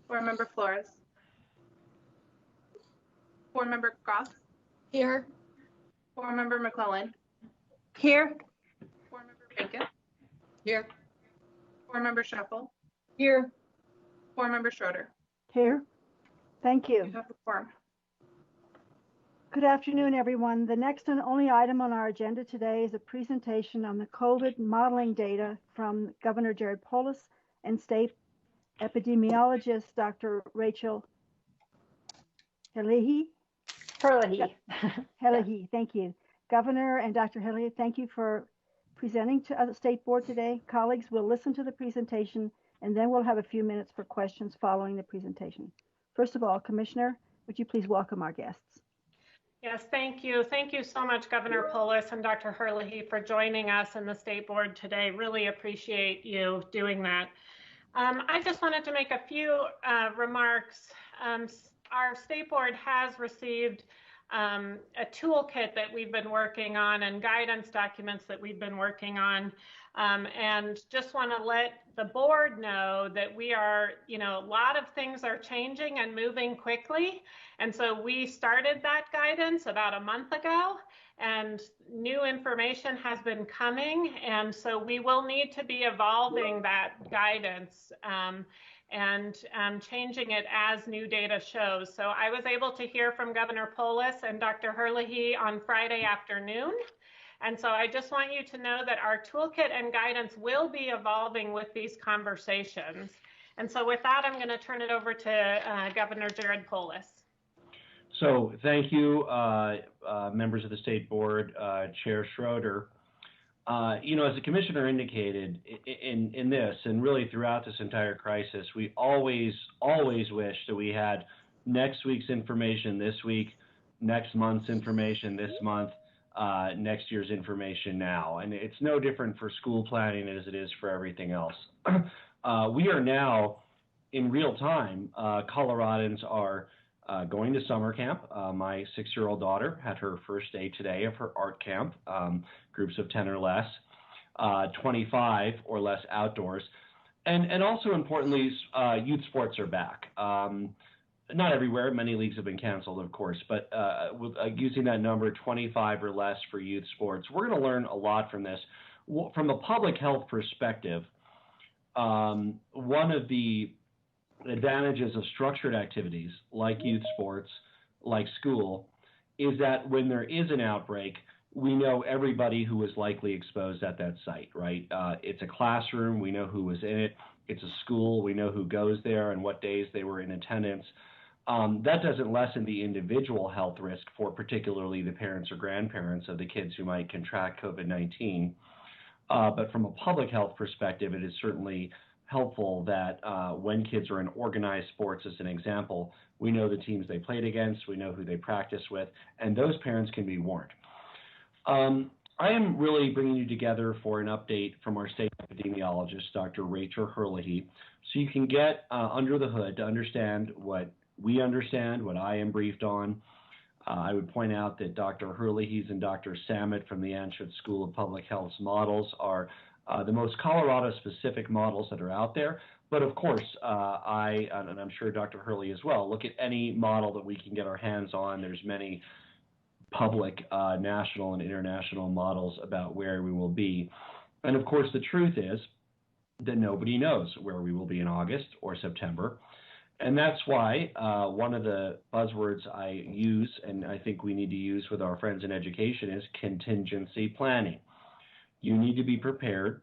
Board Member Flores. Board Member Goff. Here. Board Member McClellan. Here. Board Member Bacon. Here. Board Member Shuffle. Here. Board Member Schroeder. Here. Thank you. You have the quorum. Good afternoon, everyone. The next and only item on our agenda today is a presentation on the COVID modeling data from Governor Jared Polis and State Epidemiologist Dr. Rachel Herlihy. Herlihy, thank you. Governor and Dr. Herlihy, thank you for presenting to the State Board today. Colleagues, we'll listen to the presentation and then we'll have a few minutes for questions following the presentation. First of all, Commissioner, would you please welcome our guests? Yes, thank you. Thank you so much, Governor Polis and Dr. Herlihy, for joining us in the State Board today. Really appreciate you doing that. I just wanted to make a few remarks. Our State Board has received a toolkit that we've been working on and guidance documents that we've been working on. And just want to let the board know that we are, a lot of things are changing and moving quickly. And so we started that guidance about a month ago, and new information has been coming. And so we will need to be evolving that guidance and changing it as new data shows. So I was able to hear from Governor Polis and Dr. Herlihy on Friday afternoon. And so I just want you to know that our toolkit and guidance will be evolving with these conversations. And so with that, I'm going to turn it over to Governor Jared Polis. So thank you, members of the State Board, Chair Schroeder. As the Commissioner indicated in this and really throughout this entire crisis, we always wish that we had next week's information this week, next month's information this month, next year's information now. And it's no different for school planning as it is for everything else. We are now in real time. Coloradans are going to summer camp. My 6-year-old daughter had her first day today of her art camp, groups of 10 or less, 25 or less outdoors. And also importantly, youth sports are back. Not everywhere. Many leagues have been canceled, of course, but using that number, 25 or less for youth sports, we're going to learn a lot from this. From a public health perspective, one of the advantages of structured activities like youth sports, like school, is that when there is an outbreak, we know everybody who was likely exposed at that site, right? It's a classroom, we know who was in it. It's a school, we know who goes there and what days they were in attendance. That doesn't lessen the individual health risk for particularly the parents or grandparents of the kids who might contract COVID-19. But from a public health perspective, it is certainly helpful that when kids are in organized sports, as an example, we know the teams they played against, we know who they practice with, and those parents can be warned. I am really bringing you together for an update from our state epidemiologist, Dr. Rachel Herlihy, so you can get under the hood to understand what we understand, what I am briefed on. I would point out that Dr. Herlihy's and Dr. Samet from the Anschutz School of Public Health's models are the most Colorado-specific models that are out there. But of course, and I'm sure Dr. Herlihy as well, look at any model that we can get our hands on. There's many public, national and international models about where we will be. And of course, the truth is that nobody knows where we will be in August or September. And that's why one of the buzzwords I use, and I think we need to use with our friends in education, is contingency planning. You need to be prepared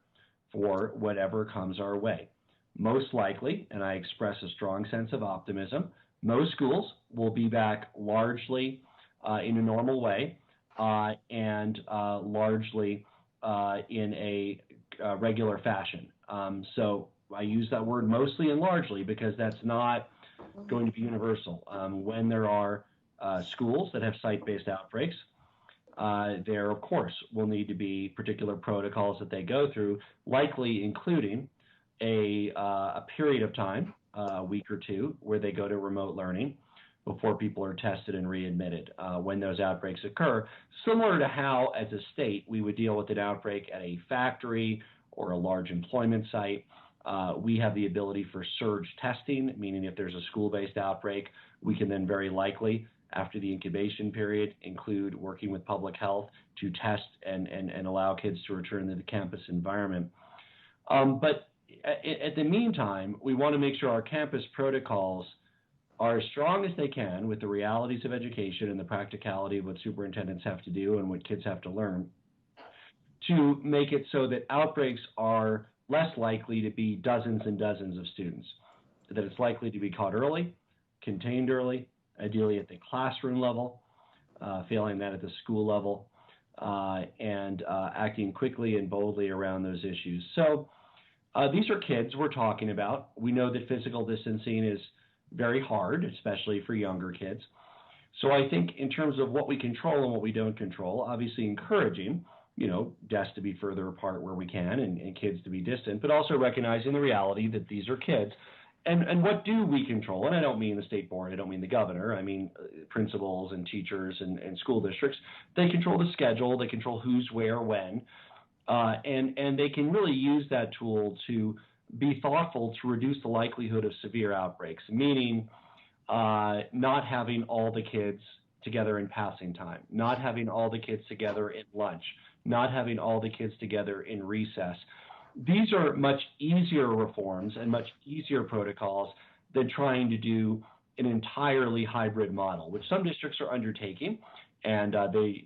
for whatever comes our way. Most likely, and I express a strong sense of optimism, most schools will be back largely in a normal way and largely in a regular fashion. So I use that word mostly and largely because that's not going to be universal. When there are schools that have site-based outbreaks, there, of course, will need to be particular protocols that they go through, likely including a period of time, a week or two, where they go to remote learning before people are tested and readmitted when those outbreaks occur, similar to how, as a state, we would deal with an outbreak at a factory or a large employment site. We have the ability for surge testing, meaning if there's a school-based outbreak, we can then very likely, after the incubation period, include working with public health to test and allow kids to return to the campus environment. But at the meantime, we want to make sure our campus protocols are as strong as they can with the realities of education and the practicality of what superintendents have to do and what kids have to learn, to make it so that outbreaks are less likely to be dozens and dozens of students, that it's likely to be caught early, contained early, ideally at the classroom level, failing that at the school level, and acting quickly and boldly around those issues. So these are kids we're talking about. We know that physical distancing is very hard, especially for younger kids. So I think in terms of what we control and what we don't control, obviously encouraging, desks to be further apart where we can and kids to be distant, but also recognizing the reality that these are kids. And what do we control? And I don't mean the state board, I don't mean the governor, I mean principals and teachers and school districts. They control the schedule, they control who's where, when, and they can really use that tool to be thoughtful to reduce the likelihood of severe outbreaks, meaning not having all the kids together in passing time, not having all the kids together at lunch, not having all the kids together in recess. These are much easier reforms and much easier protocols than trying to do an entirely hybrid model, which some districts are undertaking, and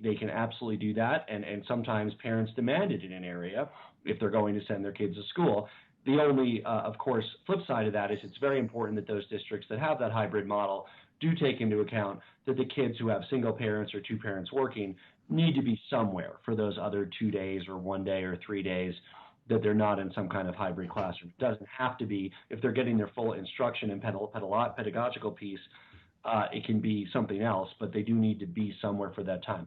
they can absolutely do that, and sometimes parents demand it in an area if they're going to send their kids to school. The only, of course, flip side of that is it's very important that those districts that have that hybrid model do take into account that the kids who have single parents or two parents working need to be somewhere for those other 2 days or 1 day or 3 days, that they're not in some kind of hybrid classroom. It doesn't have to be, if they're getting their full instruction and pedagogical piece, it can be something else, but they do need to be somewhere for that time.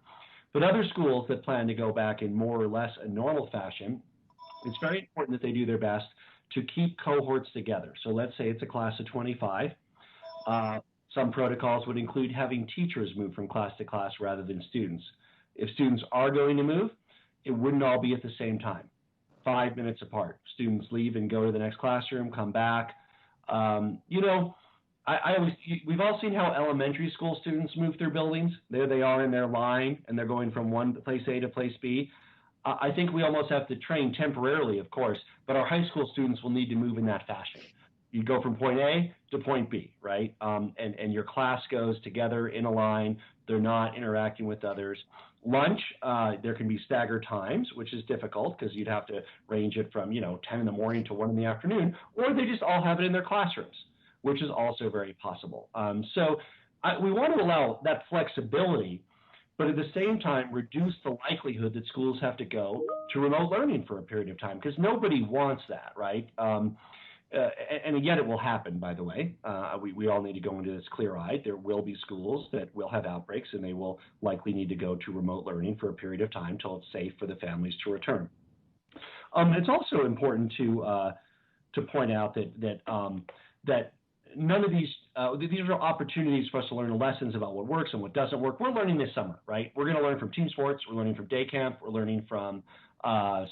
But other schools that plan to go back in more or less a normal fashion, it's very important that they do their best to keep cohorts together. So let's say it's a class of 25. Some protocols would include having teachers move from class to class rather than students. If students are going to move, it wouldn't all be at the same time, 5 minutes apart. Students leave and go to the next classroom, come back. We've all seen how elementary school students move through buildings. There they are in their line, and they're going from one place A to place B. I think we almost have to train temporarily, of course, but our high school students will need to move in that fashion. You go from point A to point B, right? And your class goes together in a line. They're not interacting with others. Lunch, there can be staggered times, which is difficult because you'd have to range it from, 10 in the morning to 1 in the afternoon, or they just all have it in their classrooms, which is also very possible. We want to allow that flexibility, but at the same time, reduce the likelihood that schools have to go to remote learning for a period of time, because nobody wants that, right? And yet it will happen, by the way. We all need to go into this clear-eyed. There will be schools that will have outbreaks, and they will likely need to go to remote learning for a period of time till it's safe for the families to return. It's also important to point out that none of these are opportunities for us to learn lessons about what works and what doesn't work. We're learning this summer, right? We're going to learn from team sports. We're learning from day camp. We're learning from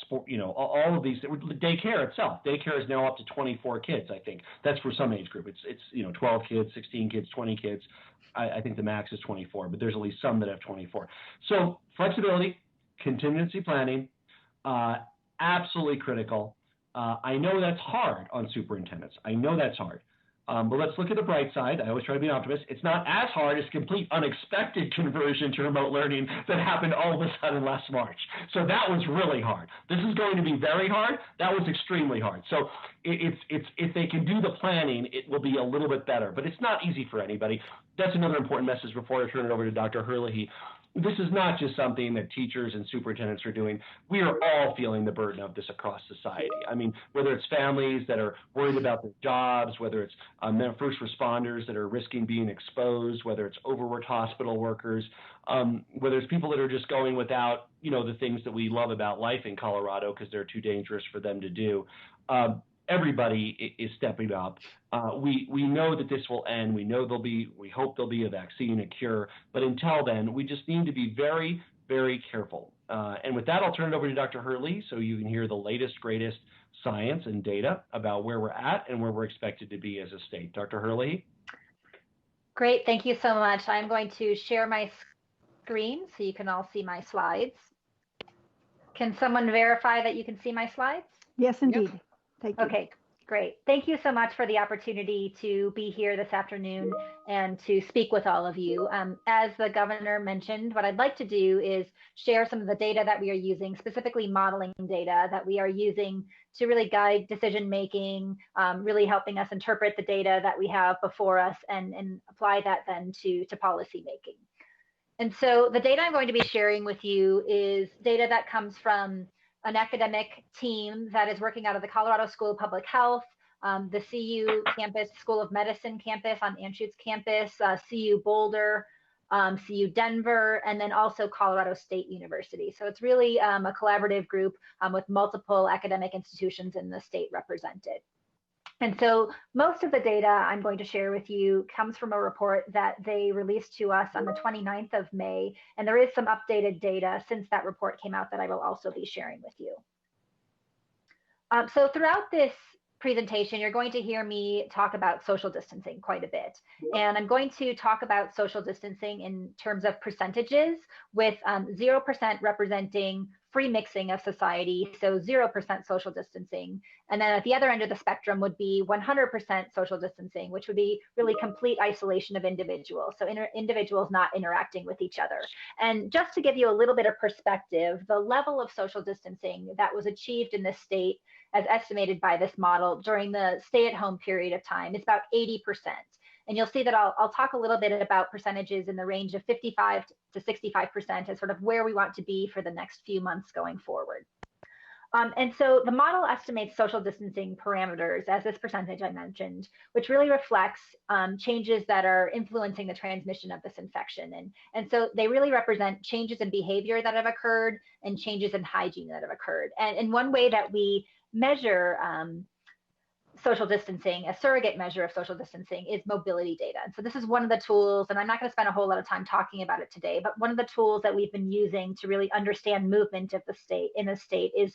sport, all of these. Daycare itself. Daycare is now up to 24 kids, I think. That's for some age group. It's 12 kids, 16 kids, 20 kids. I think the max is 24, but there's at least some that have 24. So flexibility, contingency planning, absolutely critical. I know that's hard on superintendents. I know that's hard. But let's look at the bright side. I always try to be an optimist. It's not as hard as complete unexpected conversion to remote learning that happened all of a sudden last March. So that was really hard. This is going to be very hard. That was extremely hard. So if they can do the planning, it will be a little bit better. But it's not easy for anybody. That's another important message before I turn it over to Dr. Herlihy. This is not just something that teachers and superintendents are doing. We are all feeling the burden of this across society. I mean, whether it's families that are worried about their jobs, whether it's first responders that are risking being exposed, whether it's overworked hospital workers, whether it's people that are just going without, the things that we love about life in Colorado because they're too dangerous for them to do. Everybody is stepping up. We know that this will end. We hope there'll be a vaccine, a cure. But until then, we just need to be very, very careful. And with that, I'll turn it over to Dr. Herlihy so you can hear the latest, greatest science and data about where we're at and where we're expected to be as a state. Dr. Hurley? Great, thank you so much. I'm going to share my screen so you can all see my slides. Can someone verify that you can see my slides? Yes, indeed. Yep. Thank you. Okay, great. Thank you so much for the opportunity to be here this afternoon and to speak with all of you. As the governor mentioned, what I'd like to do is share some of the data that we are using, specifically modeling data that we are using to really guide decision making, really helping us interpret the data that we have before us and apply that then to policy making. And so the data I'm going to be sharing with you is data that comes from an academic team that is working out of the Colorado School of Public Health, the CU campus, School of Medicine campus on Anschutz campus, CU Boulder, CU Denver, and then also Colorado State University. So it's really a collaborative group with multiple academic institutions in the state represented. And so most of the data I'm going to share with you comes from a report that they released to us on the 29th of May. And there is some updated data since that report came out that I will also be sharing with you. So throughout this presentation, you're going to hear me talk about social distancing quite a bit. And I'm going to talk about social distancing in terms of percentages, with 0% representing free mixing of society, so 0% social distancing. And then at the other end of the spectrum would be 100% social distancing, which would be really complete isolation of individuals, so individuals not interacting with each other. And just to give you a little bit of perspective, the level of social distancing that was achieved in this state, as estimated by this model during the stay-at-home period of time, is about 80%. And you'll see that I'll talk a little bit about percentages in the range of 55 to 65% as sort of where we want to be for the next few months going forward. And so the model estimates social distancing parameters as this percentage I mentioned, which really reflects changes that are influencing the transmission of this infection. And so they really represent changes in behavior that have occurred and changes in hygiene that have occurred. And one way that we measure social distancing, a surrogate measure of social distancing, is mobility data. And so this is one of the tools, and I'm not going to spend a whole lot of time talking about it today, but one of the tools that we've been using to really understand movement of the state in the state is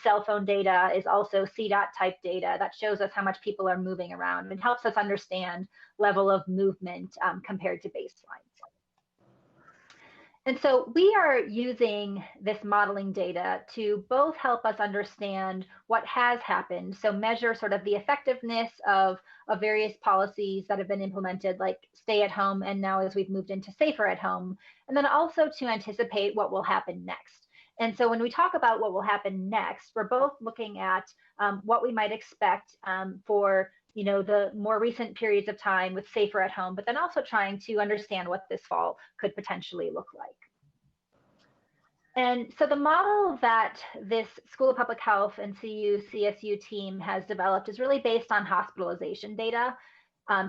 cell phone data, is also CDOT type data that shows us how much people are moving around and helps us understand level of movement compared to baselines. And so we are using this modeling data to both help us understand what has happened, so measure sort of the effectiveness of various policies that have been implemented, like stay at home, and now as we've moved into safer at home, and then also to anticipate what will happen next. And so when we talk about what will happen next, we're both looking at what we might expect for the more recent periods of time with safer at home, but then also trying to understand what this fall could potentially look like. And so the model that this School of Public Health and CSU team has developed is really based on hospitalization data.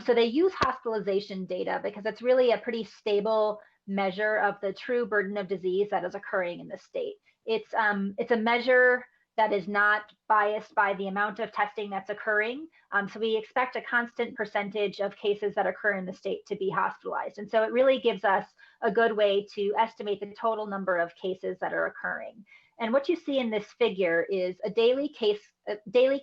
So they use hospitalization data because it's really a pretty stable measure of the true burden of disease that is occurring in the state. It's a measure that is not biased by the amount of testing that's occurring. So we expect a constant percentage of cases that occur in the state to be hospitalized. And so it really gives us a good way to estimate the total number of cases that are occurring. And what you see in this figure is a daily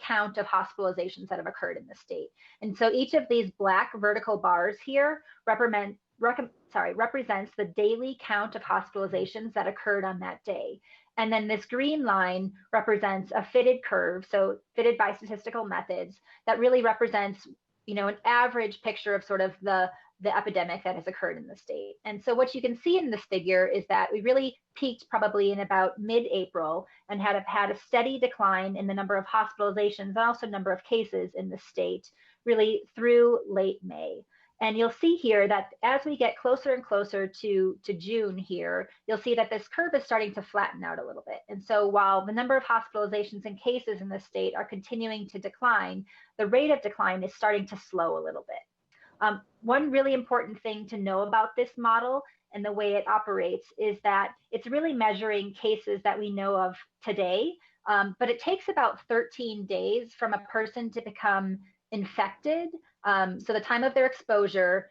count of hospitalizations that have occurred in the state. And so each of these black vertical bars here represents the daily count of hospitalizations that occurred on that day. And then this green line represents a fitted curve, so fitted by statistical methods, that really represents, an average picture of sort of the epidemic that has occurred in the state. And so what you can see in this figure is that we really peaked probably in about mid-April and had a steady decline in the number of hospitalizations and also number of cases in the state really through late May. And you'll see here that as we get closer and closer to June here, you'll see that this curve is starting to flatten out a little bit. And so while the number of hospitalizations and cases in the state are continuing to decline, the rate of decline is starting to slow a little bit. One really important thing to know about this model and the way it operates is that it's really measuring cases that we know of today, but it takes about 13 days from a person to become infected. So the time of their exposure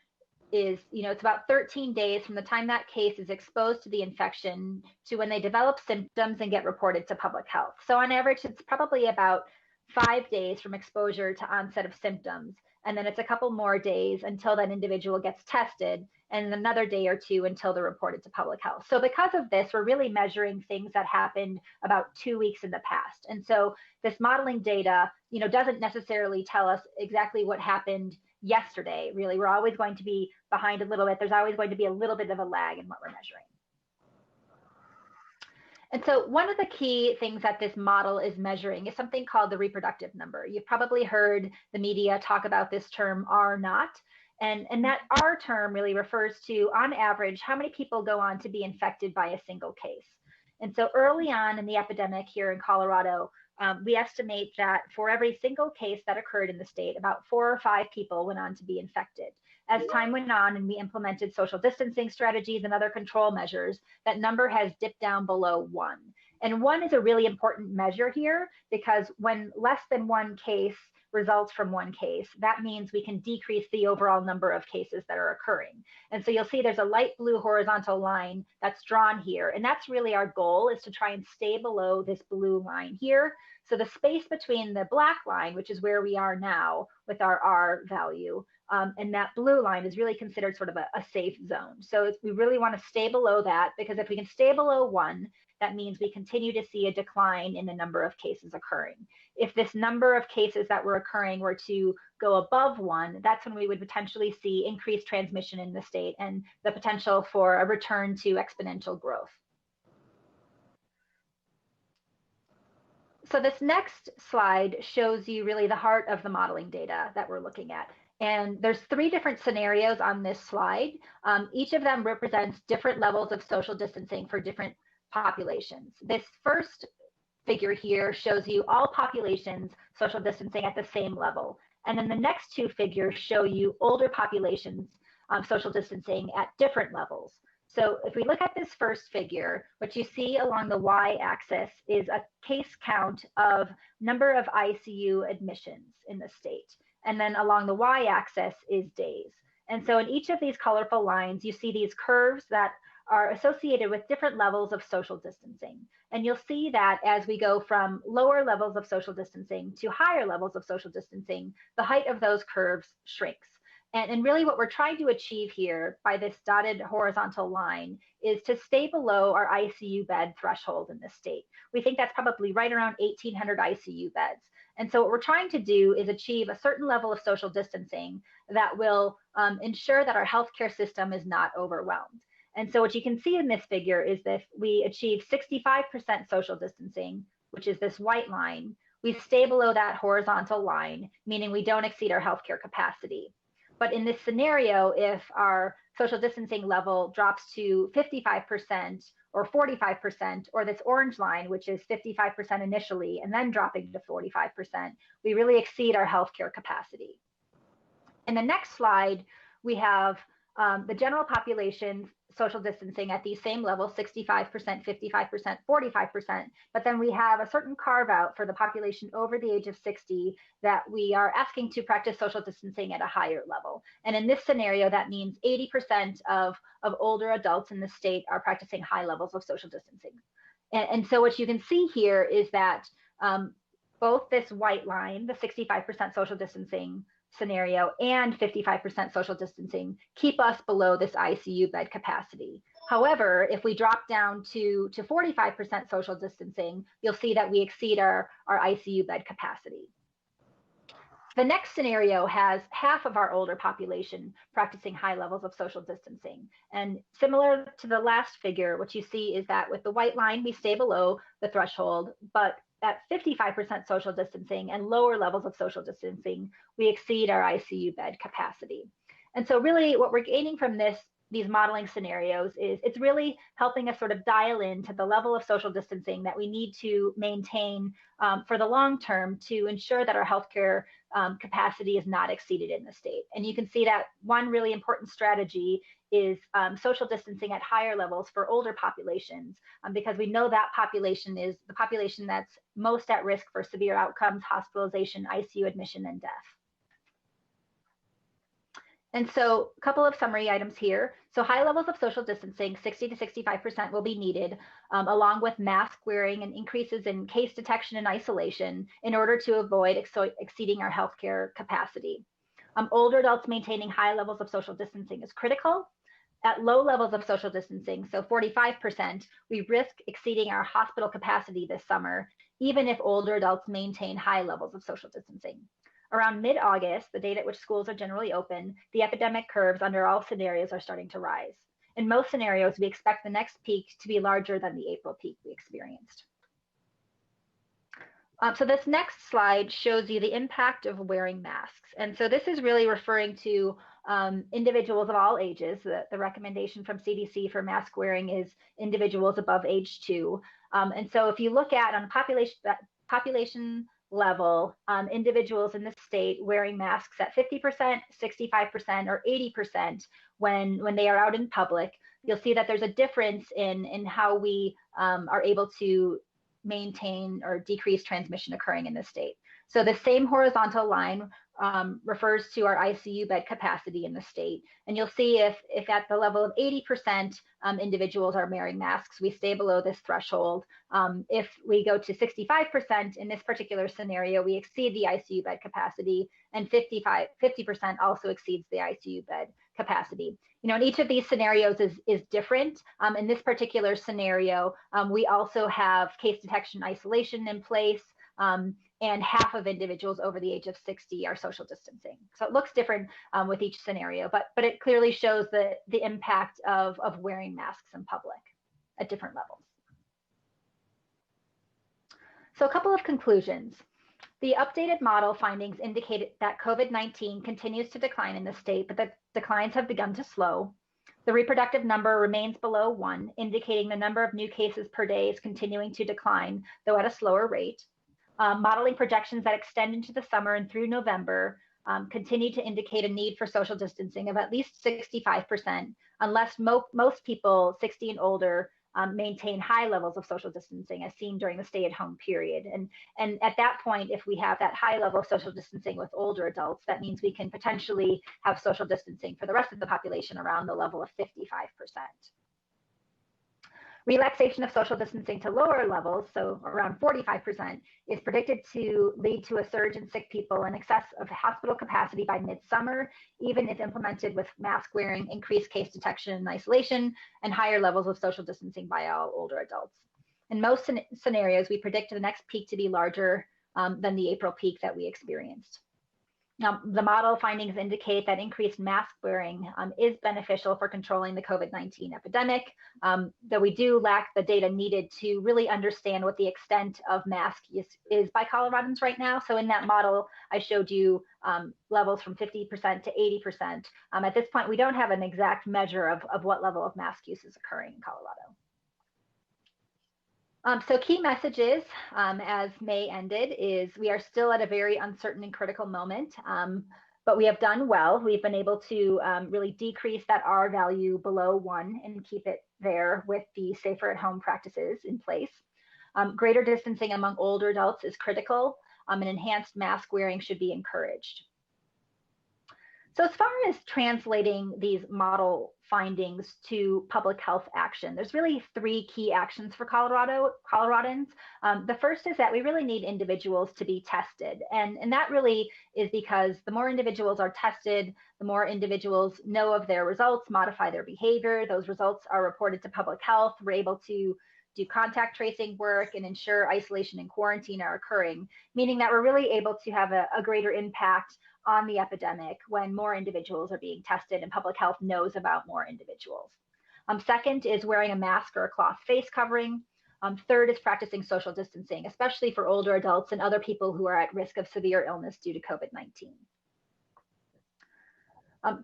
is, it's about 13 days from the time that case is exposed to the infection to when they develop symptoms and get reported to public health. So on average, it's probably about 5 days from exposure to onset of symptoms. And then it's a couple more days until that individual gets tested, and another day or two until they're reported to public health. So because of this, we're really measuring things that happened about 2 weeks in the past. And so this modeling data, doesn't necessarily tell us exactly what happened yesterday. Really, we're always going to be behind a little bit. There's always going to be a little bit of a lag in what we're measuring. And so one of the key things that this model is measuring is something called the reproductive number. You've probably heard the media talk about this term R naught. And that R term really refers to, on average, how many people go on to be infected by a single case. And so early on in the epidemic here in Colorado, we estimate that for every single case that occurred in the state, about 4 or 5 people went on to be infected. As time went on and we implemented social distancing strategies and other control measures, that number has dipped down below 1. And 1 is a really important measure here, because when less than 1 case results from 1 case, that means we can decrease the overall number of cases that are occurring. And so you'll see there's a light blue horizontal line that's drawn here. And that's really our goal, is to try and stay below this blue line here. So the space between the black line, which is where we are now with our R value, and that blue line is really considered sort of a safe zone. So we really want to stay below that, because if we can stay below 1, that means we continue to see a decline in the number of cases occurring. If this number of cases that were occurring were to go above 1, that's when we would potentially see increased transmission in the state and the potential for a return to exponential growth. So this next slide shows you really the heart of the modeling data that we're looking at. And there's 3 different scenarios on this slide. Each of them represents different levels of social distancing for different populations. This first figure here shows you all populations social distancing at the same level. And then the next 2 figures show you older populations social distancing at different levels. So if we look at this first figure, what you see along the y-axis is a case count of number of ICU admissions in the state. And then along the y-axis is days. And so in each of these colorful lines, you see these curves that are associated with different levels of social distancing. And you'll see that as we go from lower levels of social distancing to higher levels of social distancing, the height of those curves shrinks. And really what we're trying to achieve here by this dotted horizontal line is to stay below our ICU bed threshold in this state. We think that's probably right around 1,800 ICU beds. And so what we're trying to do is achieve a certain level of social distancing that will ensure that our healthcare system is not overwhelmed. And so what you can see in this figure is that we achieve 65% social distancing, which is this white line. We stay below that horizontal line, meaning we don't exceed our healthcare capacity. But in this scenario, if our social distancing level drops to 55% or 45%, or this orange line, which is 55% initially and then dropping to 45%, we really exceed our healthcare capacity. In the next slide, we have the general population social distancing at these same levels, 65%, 55%, 45%, but then we have a certain carve out for the population over the age of 60 that we are asking to practice social distancing at a higher level. And in this scenario, that means 80% of older adults in the state are practicing high levels of social distancing. And so what you can see here is that both this white line, the 65% social distancing scenario, and 55% social distancing keep us below this ICU bed capacity. However, if we drop down to 45% social distancing, you'll see that we exceed our ICU bed capacity. The next scenario has half of our older population practicing high levels of social distancing. And similar to the last figure, what you see is that with the white line, we stay below the threshold, but at 55% social distancing and lower levels of social distancing, we exceed our ICU bed capacity. And so really what we're gaining from these modeling scenarios is it's really helping us sort of dial in to the level of social distancing that we need to maintain for the long term to ensure that our healthcare capacity is not exceeded in the state. And you can see that one really important strategy is social distancing at higher levels for older populations, because we know that population is the population that's most at risk for severe outcomes, hospitalization, ICU admission, and death. And so a couple of summary items here. So high levels of social distancing, 60 to 65% will be needed, along with mask wearing and increases in case detection and isolation in order to avoid exceeding our healthcare capacity. Older adults maintaining high levels of social distancing is critical. At low levels of social distancing, so 45%, we risk exceeding our hospital capacity this summer, even if older adults maintain high levels of social distancing. Around mid-August, the date at which schools are generally open, the epidemic curves under all scenarios are starting to rise. In most scenarios, we expect the next peak to be larger than the April peak we experienced. So this next slide shows you the impact of wearing masks. And so this is really referring to individuals of all ages. The recommendation from CDC for mask wearing is individuals above age 2. And so if you look at on a population level, individuals in the state wearing masks at 50%, 65%, or 80% when they are out in public, you'll see that there's a difference in how we are able to maintain or decrease transmission occurring in the state. So the same horizontal line refers to our ICU bed capacity in the state. And you'll see if at the level of 80% individuals are wearing masks, we stay below this threshold. If we go to 65% in this particular scenario, we exceed the ICU bed capacity, and 50% also exceeds the ICU bed capacity. You know, and each of these scenarios is different. In this particular scenario, we also have case detection isolation in place, and half of individuals over the age of 60 are social distancing. So it looks different with each scenario, but it clearly shows the impact of wearing masks in public at different levels. So a couple of conclusions. The updated model findings indicated that COVID-19 continues to decline in the state, but the declines have begun to slow. The reproductive number remains below 1, indicating the number of new cases per day is continuing to decline, though at a slower rate. Modeling projections that extend into the summer and through November continue to indicate a need for social distancing of at least 65%, unless most people 60 and older maintain high levels of social distancing as seen during the stay-at-home period. And at that point, if we have that high level of social distancing with older adults, that means we can potentially have social distancing for the rest of the population around the level of 55%. Relaxation of social distancing to lower levels, so around 45%, is predicted to lead to a surge in sick people in excess of hospital capacity by midsummer, even if implemented with mask wearing, increased case detection and isolation, and higher levels of social distancing by all older adults. In most scenarios, we predict the next peak to be larger than the April peak that we experienced. Now, the model findings indicate that increased mask wearing is beneficial for controlling the COVID-19 epidemic, though we do lack the data needed to really understand what the extent of mask use is by Coloradans right now. So in that model, I showed you levels from 50% to 80%. At this point, we don't have an exact measure of what level of mask use is occurring in Colorado. So key messages, as May ended, is we are still at a very uncertain and critical moment, but we have done well. We've been able to really decrease that R value below 1 and keep it there with the safer at home practices in place. Greater distancing among older adults is critical, and enhanced mask wearing should be encouraged. So as far as translating these model findings to public health action, there's really 3 key actions for Coloradans. The first is that we really need individuals to be tested. And that really is because the more individuals are tested, the more individuals know of their results, modify their behavior. Those results are reported to public health. We're able to do contact tracing work and ensure isolation and quarantine are occurring, meaning that we're really able to have a greater impact on the epidemic when more individuals are being tested and public health knows about more individuals. Second is wearing a mask or a cloth face covering. Third is practicing social distancing, especially for older adults and other people who are at risk of severe illness due to COVID-19.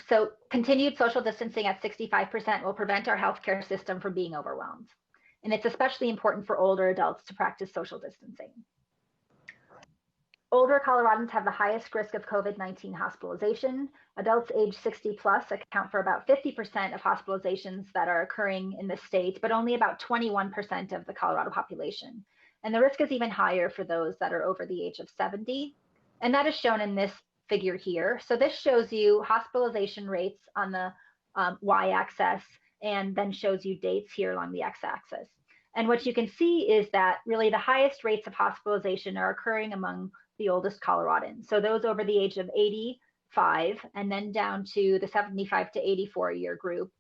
So continued social distancing at 65% will prevent our healthcare system from being overwhelmed. And it's especially important for older adults to practice social distancing. Older Coloradans have the highest risk of COVID-19 hospitalization. Adults age 60 plus account for about 50% of hospitalizations that are occurring in the state, but only about 21% of the Colorado population. And the risk is even higher for those that are over the age of 70. And that is shown in this figure here. So this shows you hospitalization rates on the y-axis, and then shows you dates here along the x-axis. And what you can see is that really the highest rates of hospitalization are occurring among the oldest Coloradans. So those over the age of 85, and then down to the 75 to 84 year group,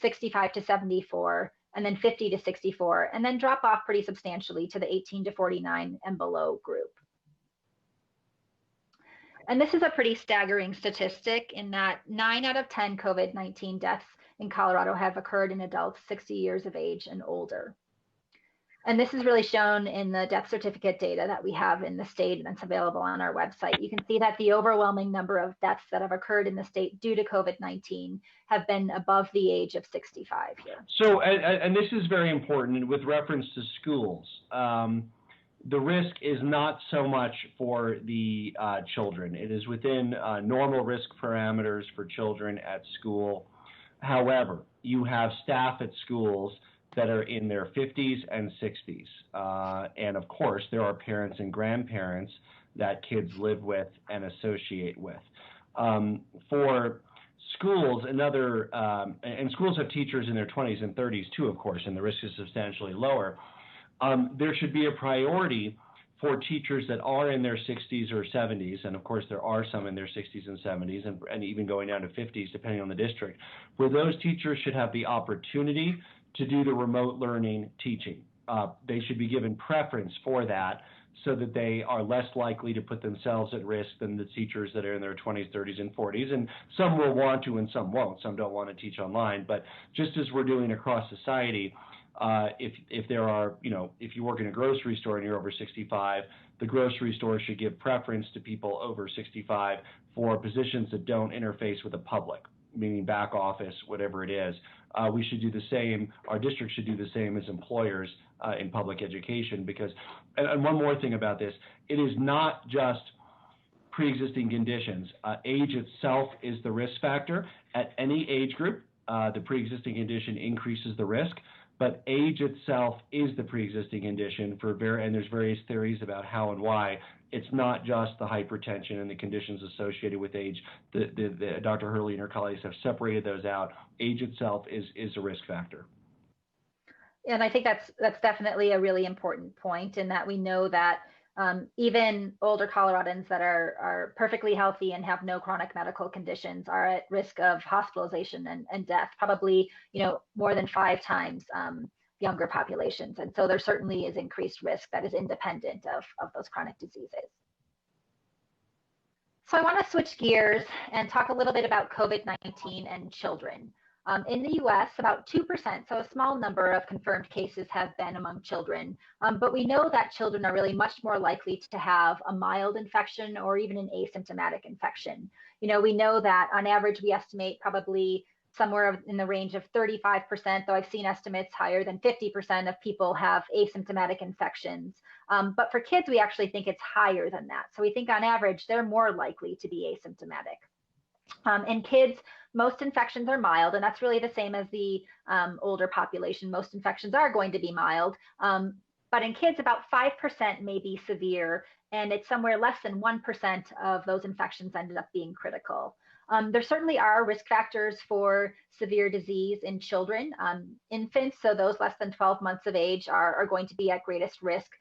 65 to 74, and then 50 to 64, and then drop off pretty substantially to the 18 to 49 and below group. And this is a pretty staggering statistic in that 9 out of 10 COVID-19 deaths in Colorado have occurred in adults 60 years of age and older. And this is really shown in the death certificate data that we have in the state, and that's available on our website. You can see that the overwhelming number of deaths that have occurred in the state due to COVID-19 have been above the age of 65 here. So, and this is very important with reference to schools. The risk is not so much for the children. It is within normal risk parameters for children at school. However, you have staff at schools that are in their 50s and 60s. And of course, there are parents and grandparents that kids live with and associate with. For schools, and schools have teachers in their 20s and 30s too, of course, and the risk is substantially lower. There should be a priority for teachers that are in their 60s or 70s, and of course there are some in their 60s and 70s, and even going down to 50s depending on the district, where those teachers should have the opportunity to do the remote learning teaching. They should be given preference for that so that they are less likely to put themselves at risk than the teachers that are in their 20s, 30s, and 40s. And some will want to and some won't. Some don't want to teach online. But just as we're doing across society, if there are, if you work in a grocery store and you're over 65, the grocery store should give preference to people over 65 for positions that don't interface with the public, meaning back office, whatever it is. We should do the same. Our district should do the same as employers in public education, because, and one more thing about this, it is not just pre-existing conditions. Age itself is the risk factor. At any age group, the pre-existing condition increases the risk, but age itself is the pre-existing condition and there's various theories about how and why. It's not just the hypertension and the conditions associated with age. Dr. Hurley and her colleagues have separated those out. Age itself is a risk factor. And I think that's definitely a really important point, in that we know that even older Coloradans that are perfectly healthy and have no chronic medical conditions are at risk of hospitalization and death, probably more than 5 times younger populations. And so there certainly is increased risk that is independent of those chronic diseases. So I want to switch gears and talk a little bit about COVID-19 and children. In the US, about 2%, so a small number of confirmed cases have been among children, but we know that children are really much more likely to have a mild infection or even an asymptomatic infection. We know that on average, we estimate probably somewhere in the range of 35%, though I've seen estimates higher than 50% of people have asymptomatic infections. But for kids, we actually think it's higher than that. So we think on average, they're more likely to be asymptomatic. In kids, most infections are mild, and that's really the same as the older population. Most infections are going to be mild, but in kids, about 5% may be severe, and it's somewhere less than 1% of those infections ended up being critical. There certainly are risk factors for severe disease in children. Infants, so those less than 12 months of age, are going to be at greatest risk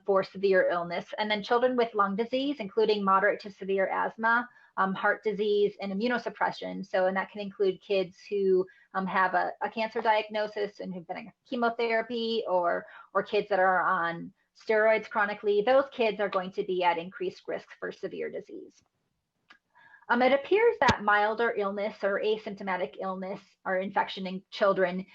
for severe illness. And then children with lung disease, including moderate to severe asthma, heart disease, and immunosuppression. So, and that can include kids who have a cancer diagnosis and who've been on chemotherapy, or kids that are on steroids chronically. Those kids are going to be at increased risk for severe disease. It appears that milder illness or asymptomatic illness or infection in children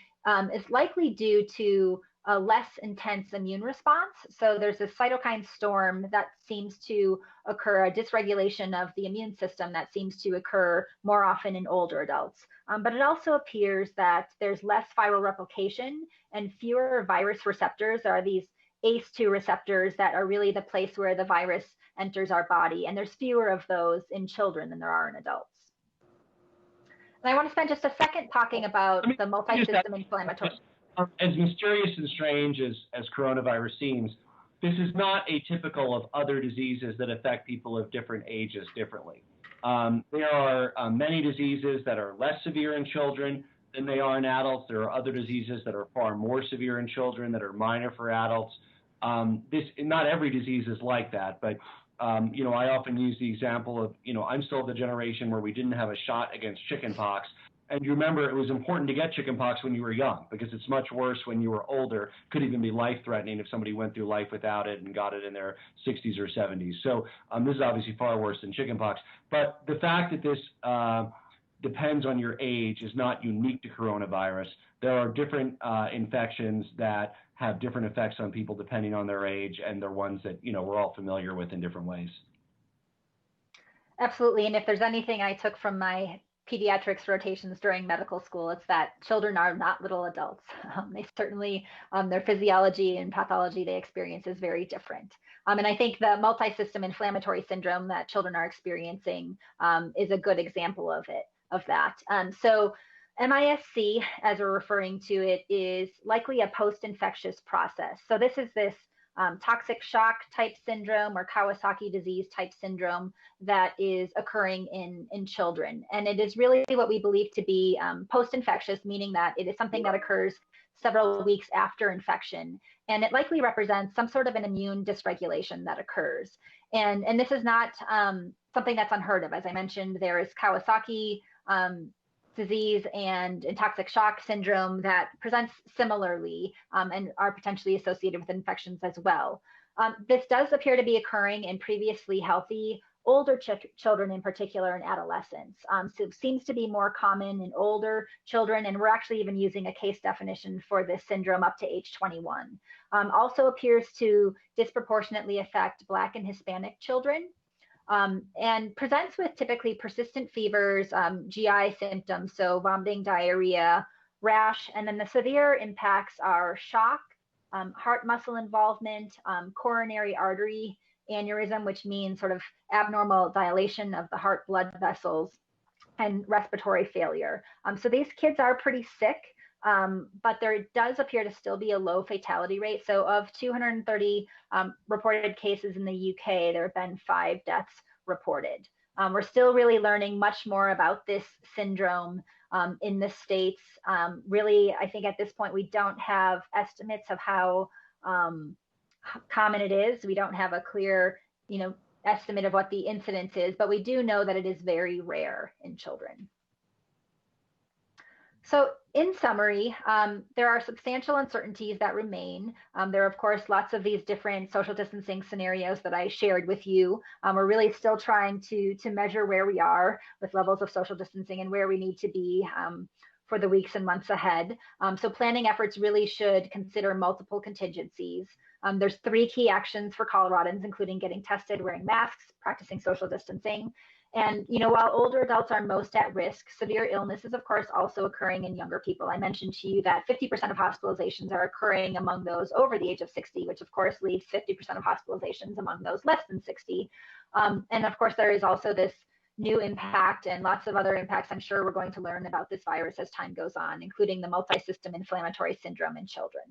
is likely due to a less intense immune response. So there's a cytokine storm that seems to occur, a dysregulation of the immune system that seems to occur more often in older adults. But it also appears that there's less viral replication and fewer virus receptors. There are these ACE2 receptors that are really the place where the virus enters our body, and there's fewer of those in children than there are in adults. And I want to spend just a second talking about the multi-system inflammatory. As mysterious and strange as coronavirus seems, this is not atypical of other diseases that affect people of different ages differently. There are many diseases that are less severe in children than they are in adults. There are other diseases that are far more severe in children that are minor for adults. Not every disease is like that, but I often use the example of, I'm still the generation where we didn't have a shot against chickenpox. And you remember it was important to get chickenpox when you were young because it's much worse when you were older. Could even be life-threatening if somebody went through life without it and got it in their 60s or 70s. So this is obviously far worse than chickenpox. But the fact that this depends on your age is not unique to coronavirus. There are different infections that have different effects on people depending on their age, and they're ones that, we're all familiar with in different ways. Absolutely. And if there's anything I took from my pediatrics rotations during medical school, it's that children are not little adults. They certainly, their physiology and pathology they experience is very different. And I think the multi-system inflammatory syndrome that children are experiencing is a good example of that. So MIS-C, as we're referring to it, is likely a post-infectious process. So this is this toxic shock type syndrome or Kawasaki disease type syndrome that is occurring in children. And it is really what we believe to be post-infectious, meaning that it is something that occurs several weeks after infection. And it likely represents some sort of an immune dysregulation that occurs. And this is not something that's unheard of. As I mentioned, there is Kawasaki disease and toxic shock syndrome that presents similarly and are potentially associated with infections as well. This does appear to be occurring in previously healthy older children in particular and adolescents. So it seems to be more common in older children, and we're actually even using a case definition for this syndrome up to age 21. Also appears to disproportionately affect Black and Hispanic children. And presents with typically persistent fevers, GI symptoms, so vomiting, diarrhea, rash, and then the severe impacts are shock, heart muscle involvement, coronary artery aneurysm, which means sort of abnormal dilation of the heart blood vessels, and respiratory failure. So these kids are pretty sick, but there does appear to still be a low fatality rate. So of 230 reported cases in the UK, there have been 5 deaths reported. We're still really learning much more about this syndrome in the States. Really, I think at this point, we don't have estimates of how common it is. We don't have a clear, estimate of what the incidence is, but we do know that it is very rare in children. So in summary, there are substantial uncertainties that remain. There are, of course, lots of these different social distancing scenarios that I shared with you. We're really still trying to measure where we are with levels of social distancing and where we need to be for the weeks and months ahead. So planning efforts really should consider multiple contingencies. There's 3 key actions for Coloradans, including getting tested, wearing masks, practicing social distancing. And, while older adults are most at risk, severe illness is, of course, also occurring in younger people. I mentioned to you that 50% of hospitalizations are occurring among those over the age of 60, which, of course, leaves 50% of hospitalizations among those less than 60. And, of course, there is also this new impact and lots of other impacts I'm sure we're going to learn about this virus as time goes on, including the multi-system inflammatory syndrome in children.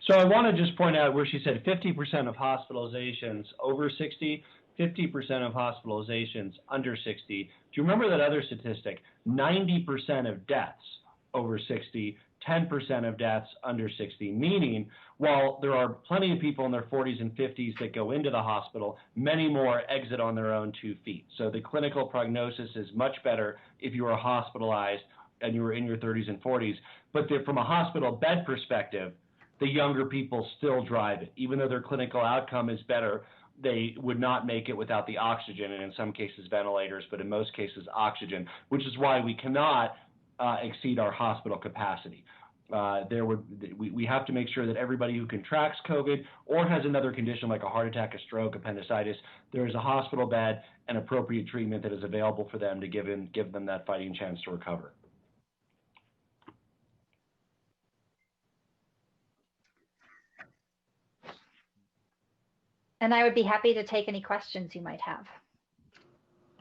So I want to just point out where she said 50% of hospitalizations over 60, 50% of hospitalizations under 60. Do you remember that other statistic? 90% of deaths over 60, 10% of deaths under 60, meaning while there are plenty of people in their 40s and 50s that go into the hospital, many more exit on their own 2 feet. So the clinical prognosis is much better if you are hospitalized and you were in your 30s and 40s. But from a hospital bed perspective, the younger people still drive it. Even though their clinical outcome is better, they would not make it without the oxygen, and in some cases ventilators, but in most cases oxygen, which is why we cannot exceed our hospital capacity. We have to make sure that everybody who contracts COVID or has another condition like a heart attack, a stroke, appendicitis, there is a hospital bed and appropriate treatment that is available for them to give them that fighting chance to recover. And I would be happy to take any questions you might have.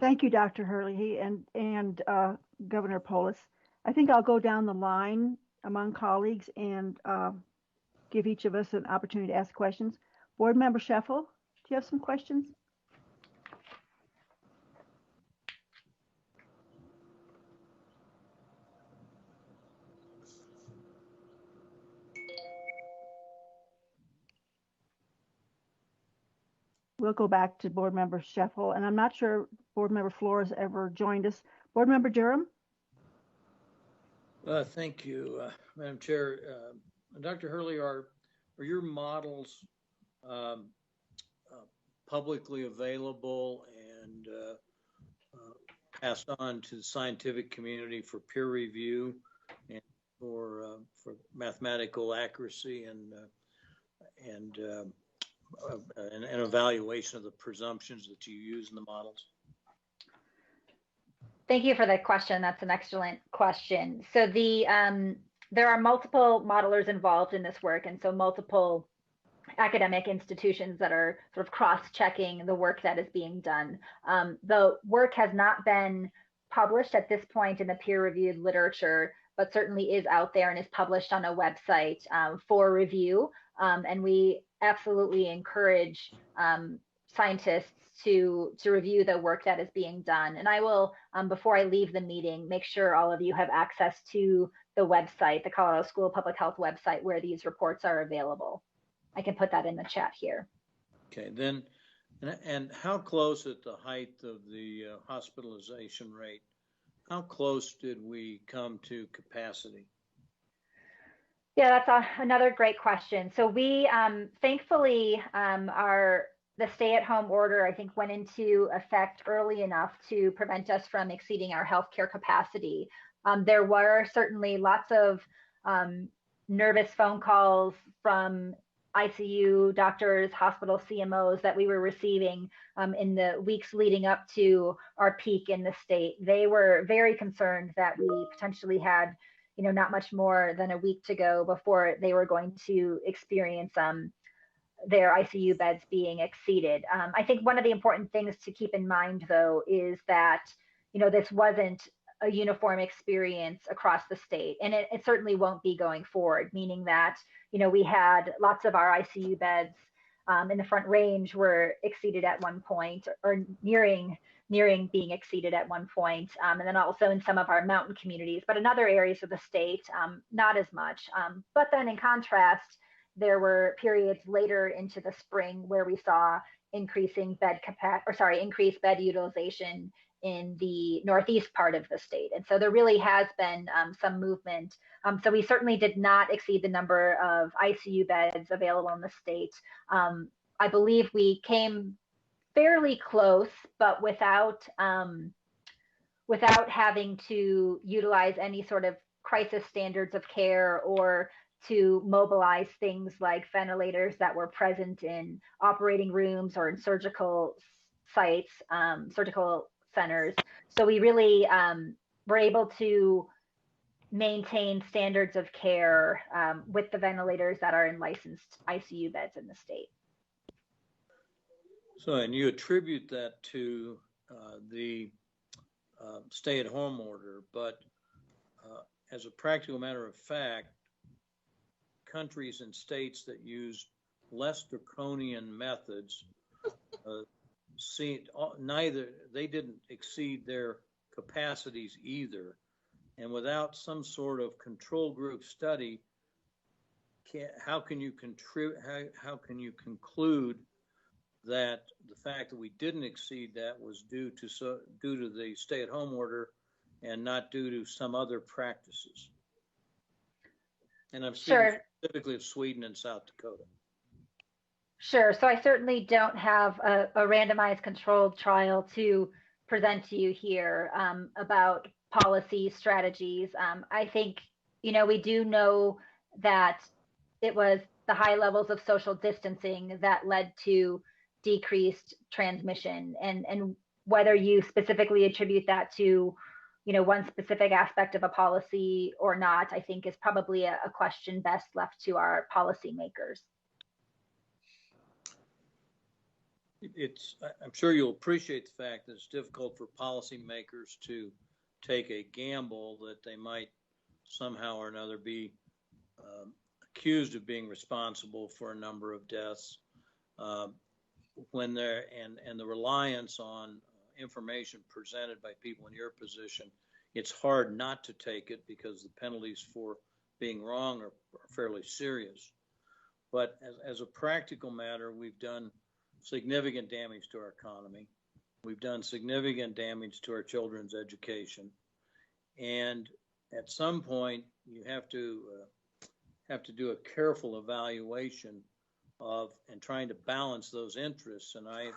Thank you, Dr. Herlihy and Governor Polis. I think I'll go down the line among colleagues and give each of us an opportunity to ask questions. Board Member Sheffel, do you have some questions? we'll go back to Board Member Sheffel, and I'm not sure Board Member Flores ever joined us. Board Member Durham? Thank you, Madam Chair. Dr. Hurley, are your models publicly available and passed on to the scientific community for peer review and for mathematical accuracy and an evaluation of the presumptions that you use in the models? Thank you for the question. That's an excellent question. So there are multiple modelers involved in this work, and so multiple academic institutions that are sort of cross-checking the work that is being done. The work has not been published at this point in the peer-reviewed literature, but certainly is out there and is published on a website for review. And we absolutely encourage scientists to review the work that is being done. And I will, before I leave the meeting, make sure all of you have access to the website, the Colorado School of Public Health website, where these reports are available. I can put that in the chat here. Okay, then, and how close at the height of the hospitalization rate, how close did we come to capacity? Yeah, that's another great question. So we, thankfully, the stay-at-home order, I think, went into effect early enough to prevent us from exceeding our healthcare capacity. There were certainly lots of nervous phone calls from ICU doctors, hospital CMOs that we were receiving in the weeks leading up to our peak in the state. They were very concerned that we potentially had, not much more than a week to go before they were going to experience their ICU beds being exceeded. I think one of the important things to keep in mind, though, is that, this wasn't a uniform experience across the state, and it certainly won't be going forward, meaning that, we had lots of our ICU beds in the Front Range were exceeded at one point, or nearing being exceeded at one point, and then also in some of our mountain communities, but in other areas of the state, not as much. But then in contrast, there were periods later into the spring where we saw increased bed utilization in the northeast part of the state. And so there really has been some movement. So we certainly did not exceed the number of ICU beds available in the state. I believe we came fairly close, but without having to utilize any sort of crisis standards of care or to mobilize things like ventilators that were present in operating rooms or in surgical sites, surgical centers. So we really were able to maintain standards of care with the ventilators that are in licensed ICU beds in the state. So, and you attribute that to the stay-at-home order, but as a practical matter of fact, countries and states that use less draconian methods they didn't exceed their capacities either. And without some sort of control group study, how can you conclude that the fact that we didn't exceed that was due to the stay-at-home order and not due to some other practices? And I'm speaking specifically of Sweden and South Dakota. Sure. So I certainly don't have a randomized controlled trial to present to you here about policy strategies. I think, we do know that it was the high levels of social distancing that led to decreased transmission, and whether you specifically attribute that to, one specific aspect of a policy or not, I think is probably a question best left to our policymakers. I'm sure you'll appreciate the fact that it's difficult for policymakers to take a gamble that they might somehow or another be accused of being responsible for a number of deaths when they're and the reliance on information presented by people in your position. It's hard not to take it because the penalties for being wrong are fairly serious. But as a practical matter, we've done significant damage to our economy. We've done significant damage to our children's education. And at some point, you have to do a careful evaluation of and trying to balance those interests. And I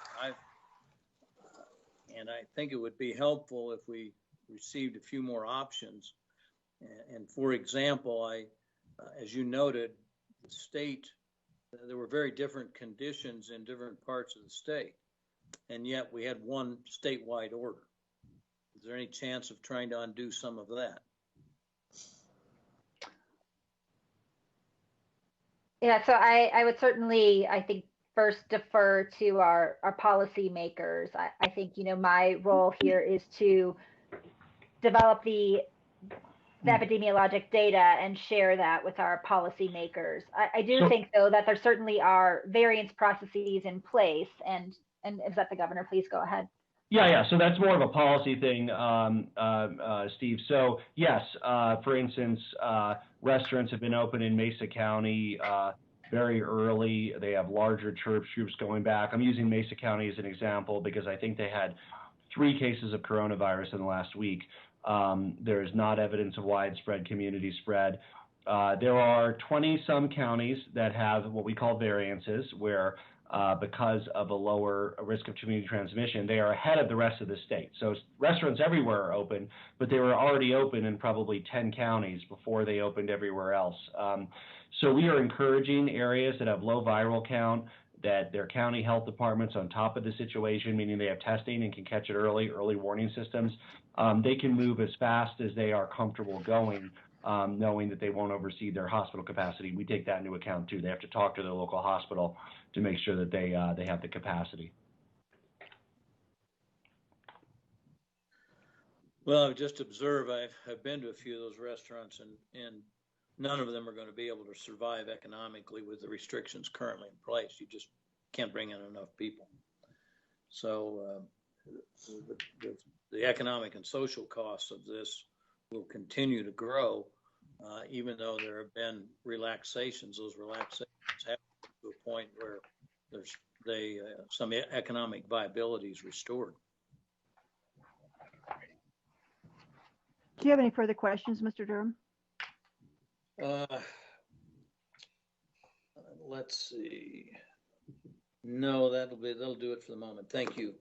think it would be helpful if we received a few more options. And for example, as you noted, the state, there were very different conditions in different parts of the state, and yet we had one statewide order. Is there any chance of trying to undo some of that? Yeah, so I would certainly, I think, first defer to our policymakers. I think, my role here is to develop the epidemiologic data and share that with our policymakers. I do think, though, that there certainly are variance processes in place. And is that the governor? Please go ahead. Yeah. So that's more of a policy thing, Steve. So yes, for instance, restaurants have been open in Mesa County very early. They have larger troops going back. I'm using Mesa County as an example because I think they had 3 cases of coronavirus in the last week. There is not evidence of widespread community spread. There are 20-some counties that have what we call variances, where because of a lower risk of community transmission, they are ahead of the rest of the state. So restaurants everywhere are open, but they were already open in probably 10 counties before they opened everywhere else. So we are encouraging areas that have low viral count, that their county health departments on top of the situation, meaning they have testing and can catch it early warning systems. They can move as fast as they are comfortable going, knowing that they won't oversee their hospital capacity. We take that into account too. They have to talk to their local hospital to make sure that they have the capacity. Well, I've just observed, I've been to a few of those restaurants, and none of them are going to be able to survive economically with the restrictions currently in place. You just can't bring in enough people. So the economic and social costs of this will continue to grow, even though there have been relaxations. Those relaxations have to a point where there's some economic viability is restored. Do you have any further questions, Mr. Durham? Let's see. No, that'll do it for the moment. Thank you.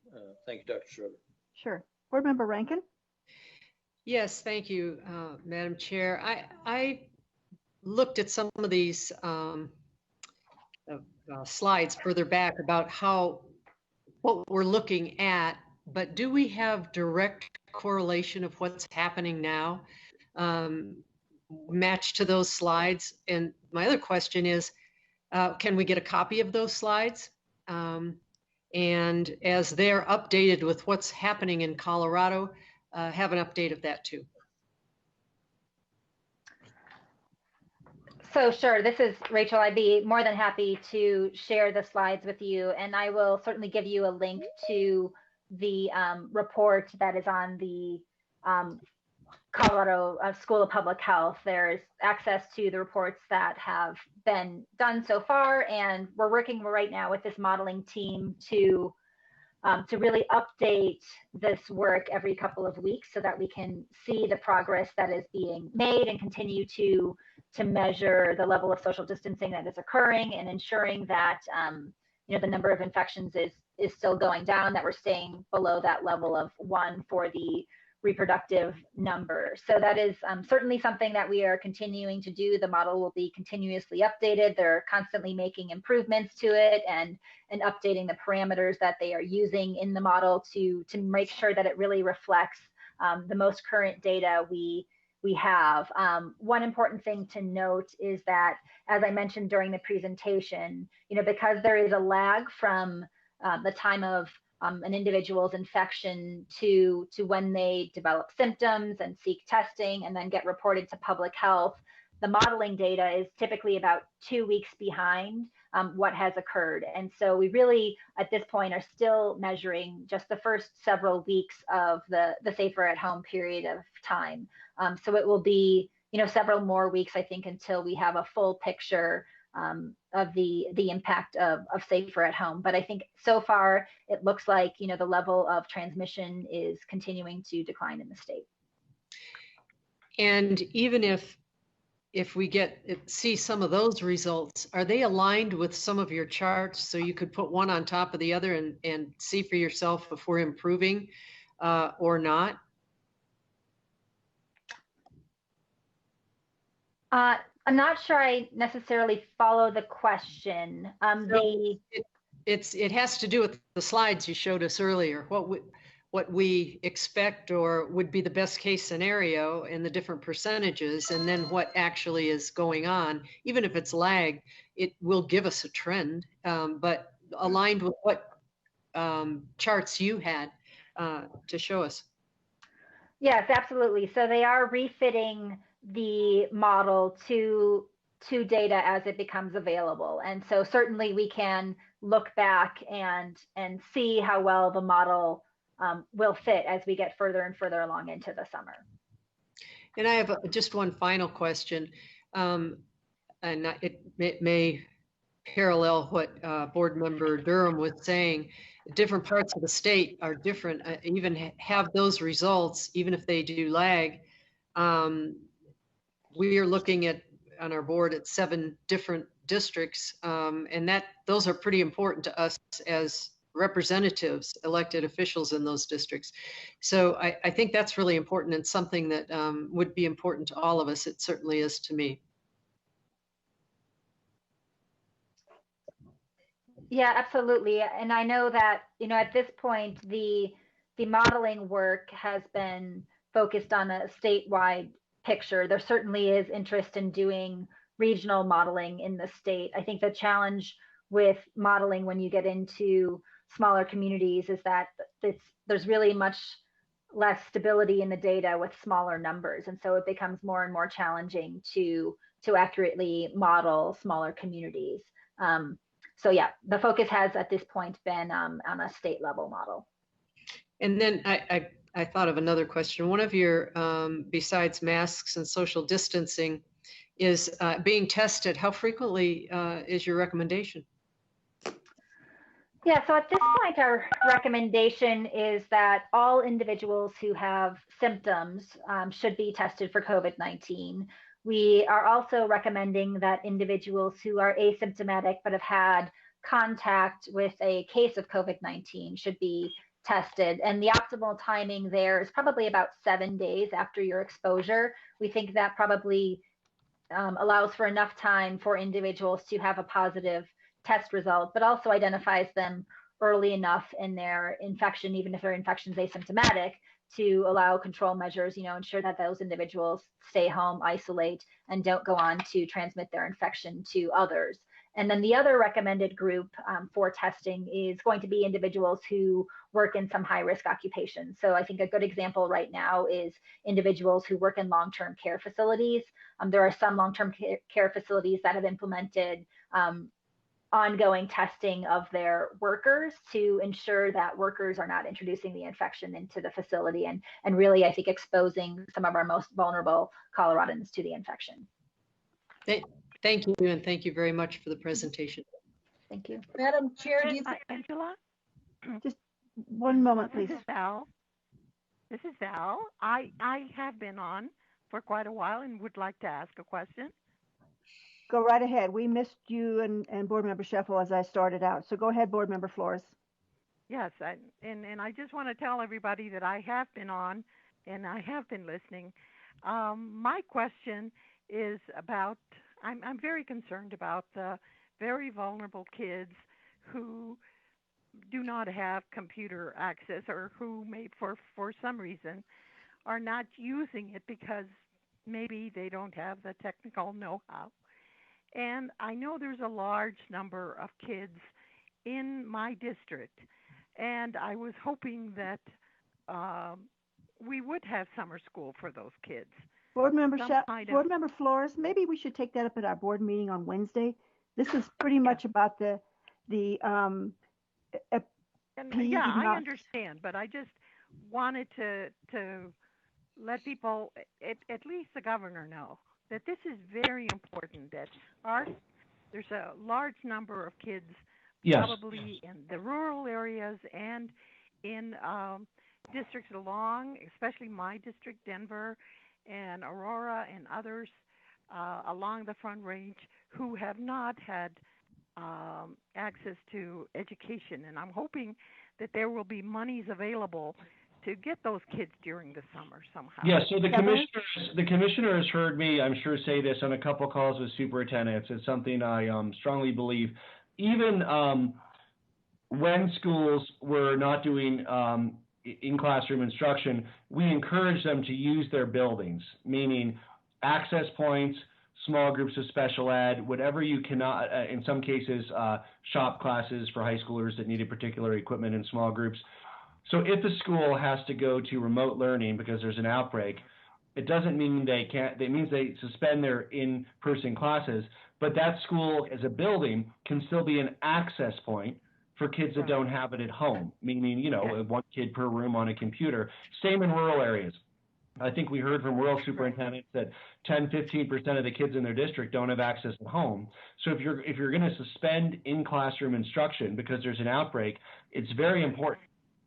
Thank you, Dr. Schroeder. Sure. Board Member Rankin? Yes, thank you, Madam Chair. I looked at some of these slides further back about what we're looking at, but do we have direct correlation of what's happening now matched to those slides? And my other question is, can we get a copy of those slides? And as they're updated with what's happening in Colorado, have an update of that too. So sure, this is Rachel. I'd be more than happy to share the slides with you, and I will certainly give you a link to the report that is on the Colorado School of Public Health. There's access to the reports that have been done so far, and we're working right now with this modeling team to really update this work every couple of weeks so that we can see the progress that is being made and continue to measure the level of social distancing that is occurring and ensuring that the number of infections is still going down, that we're staying below that level of 1 for the reproductive number. So that is certainly something that we are continuing to do. The model will be continuously updated. They're constantly making improvements to it and updating the parameters that they are using in the model to make sure that it really reflects the most current data we have. One important thing to note is that, as I mentioned during the presentation, because there is a lag from the time of an individual's infection to when they develop symptoms and seek testing and then get reported to public health, the modeling data is typically about 2 weeks behind what has occurred. And so we really, at this point, are still measuring just the first several weeks of the safer at home period of time. So it will be, several more weeks, I think, until we have a full picture of the impact of safer at home. But I think so far it looks like, you know, the level of transmission is continuing to decline in the state. And even if we see some of those results, are they aligned with some of your charts so you could put one on top of the other and see for yourself if we're improving or not? I'm not sure I necessarily follow the question. It has to do with the slides you showed us earlier. What we expect or would be the best case scenario and the different percentages, and then what actually is going on. Even if it's lagged, it will give us a trend, but aligned with what charts you had to show us. Yes, absolutely. So they are refitting the model to data as it becomes available. And so certainly we can look back and see how well the model will fit as we get further and further along into the summer. And I have just one final question, and it may parallel what Board Member Durham was saying. Different parts of the state are different, even have those results, even if they do lag. We are looking at, on our board, at 7 different districts, and those are pretty important to us as representatives, elected officials in those districts. So I think that's really important and something that would be important to all of us. It certainly is to me. Yeah, absolutely. And I know that, you know, at this point, the modeling work has been focused on a statewide picture. There certainly is interest in doing regional modeling in the state. I think the challenge with modeling when you get into smaller communities is that there's really much less stability in the data with smaller numbers. And so it becomes more and more challenging to accurately model smaller communities. So yeah, the focus has at this point been on a state level model. And then I thought of another question. One of your, besides masks and social distancing, is being tested. How frequently is your recommendation? Yeah, so at this point, our recommendation is that all individuals who have symptoms should be tested for COVID-19. We are also recommending that individuals who are asymptomatic but have had contact with a case of COVID-19 should be tested. And the optimal timing there is probably about 7 days after your exposure. We think that probably allows for enough time for individuals to have a positive test result, but also identifies them early enough in their infection, even if their infection is asymptomatic, to allow control measures, you know, ensure that those individuals stay home, isolate, and don't go on to transmit their infection to others. And then the other recommended group for testing is going to be individuals who work in some high-risk occupations. So I think a good example right now is individuals who work in long-term care facilities. There are some long-term care facilities that have implemented ongoing testing of their workers to ensure that workers are not introducing the infection into the facility and really, I think, exposing some of our most vulnerable Coloradans to the infection. Thank you, and thank you very much for the presentation. Thank you. Madam Chair, do you Angela? Just one moment, please. This is Val. I have been on for quite a while and would like to ask a question. Go right ahead. We missed you and Board Member Sheffel as I started out. So go ahead, Board Member Flores. Yes, and I just want to tell everybody that I have been on and I have been listening. My question is about, I'm very concerned about the very vulnerable kids who do not have computer access or who may, for some reason, are not using it because maybe they don't have the technical know-how. And I know there's a large number of kids in my district, and I was hoping that we would have summer school for those kids. Board Member Flores, maybe we should take that up at our board meeting on Wednesday. This is pretty much about the I understand, but I just wanted to let people, at least the governor, know that this is very important, that our there's a large number of kids, Yes. probably in the rural areas and in districts along, especially my district, Denver and Aurora and others along the Front Range, who have not had access to education. And I'm hoping that there will be monies available to get those kids during the summer somehow. Yeah, so the commissioner has heard me, I'm sure, say this on a couple calls with superintendents. It's something I strongly believe. Even when schools were not doing in-classroom instruction, we encourage them to use their buildings, meaning access points, small groups of special ed, whatever you cannot, in some cases, shop classes for high schoolers that needed particular equipment in small groups. So if the school has to go to remote learning because there's an outbreak, it doesn't mean they can't, it means they suspend their in-person classes, but that school as a building can still be an access point for kids that don't have it at home, meaning, you know, one kid per room on a computer. Same in rural areas. I think we heard from rural superintendents that 10-15% of the kids in their district don't have access at home. So if you're going to suspend in-classroom instruction because there's an outbreak, it's very important